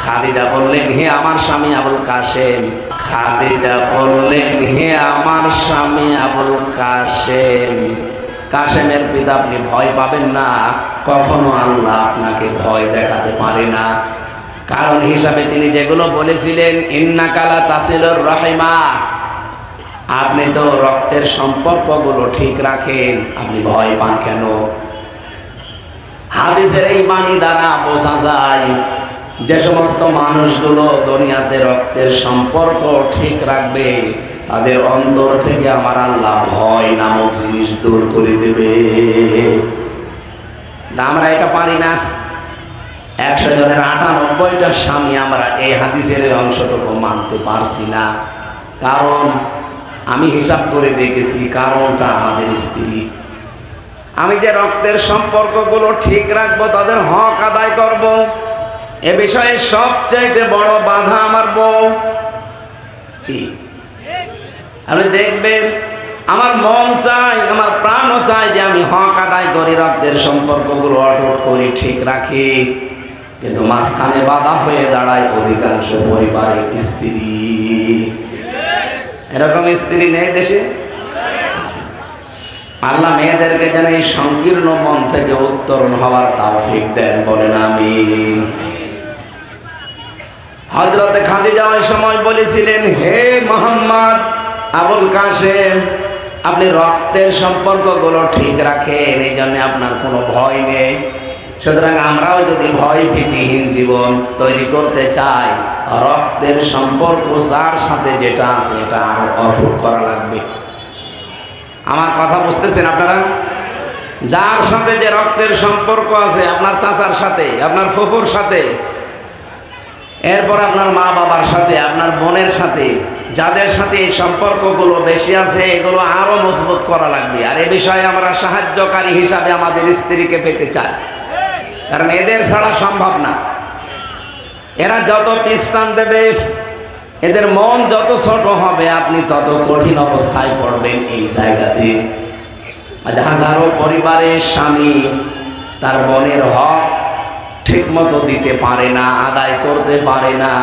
খাদিজা বললেন, হে আমার স্বামী আবুল কাসেম। খাদিজা বললেন, হে আমার স্বামী আবুল কাসেম, কাসেমের পিতা, আপনি ভয় পাবেন না। কখনো আল্লাহ আপনাকে ভয় দেখাতে পারে না। কারণ হিসাবে তিনি যেগুলো বলেছিলেন, ইন্নাকা লা তাসিলুর রাহিমা, আপনি তো রক্তের সম্পর্কগুলো ঠিক রাখেন, আপনি ভয় পান কেন? হাদিসের এই বাণী দ্বারা বোঝা যায় যে সমস্ত মানুষগুলো দুনিয়াতে রক্তের সম্পর্ক ঠিক রাখবে, তাদের অন্তর থেকে আমার আল্লাহ ভয় নামক জিনিস দূর করে দেবে। আমরা এটা পারি না। 100 জনের 98টা স্বামী আমরা এই হাদিসের অংশটুকু মানতে পারছি না। কারণ আমি হিসাব করে দেখেছি, কারণটা আমাদের স্ত্রী। আমি যে রক্তের সম্পর্কগুলো ঠিক রাখবো, তাদের হক আদায় করব, এ বিষয়ে সবচাইতে বড় বাধা আমার বউ। আপনি দেখবেন আমার মন চাই, আমার প্রাণও চাই যে আমি হক আদায় করি, রক্তের সম্পর্কগুলো অটুট করি, ঠিক রাখি। কিন্তু মাঝখানে বাধা হয়ে দাঁড়ায় অধিকাংশ পরিবারে স্ত্রী। এরকম স্ত্রী নেই দেশে? আল্লাহ মেয়েদেরকে যেন এই সংকীর্ণ মন থেকে উত্তরণ হওয়ার তৌফিক দেন, বলেন আমিন। হযরতে খাদিজা ওই সময় বলেছিলেন, হে মুহাম্মদ আবুল কাসেম, আপনি রক্তের সম্পর্কগুলো ঠিক রাখেন, এই জন্য আপনার কোনো ভয় নেই। সুতরাং আমরাও যদি ভয় ভীতিহীন জীবন তৈরি করতে চাই, রক্তের সম্পর্ক যার সাথে যেটা আছে এটা আরো অটুট করা লাগবে। আমার কথা বুঝতেছেন আপনারা? যার সাথে যে রক্তের সম্পর্ক আছে, আপনার চাচার সাথে, আপনার ফুফুর সাথে, এরপর আপনার মা বাবার সাথে, আপনার বোনের সাথে, যাদের সাথে এই সম্পর্কগুলো বেশি আছে, এগুলো আরো মজবুত করা লাগবে। আর এ বিষয়ে আমরা সাহায্যকারী হিসাবে আমাদের স্ত্রীকে পেতে চাই, কারণ এদের ছাড়া সম্ভব না। এরা যত পিস্টান দেবে, এদের মন যত ছোট হবে, আপনি তত কঠিন অবস্থায় পড়বেন এই জায়গাতে। আজ হাজারো পরিবারের স্বামী তার বোনের হক ঠিক মতো দিতে পারে না, আদায় করতে পারে না।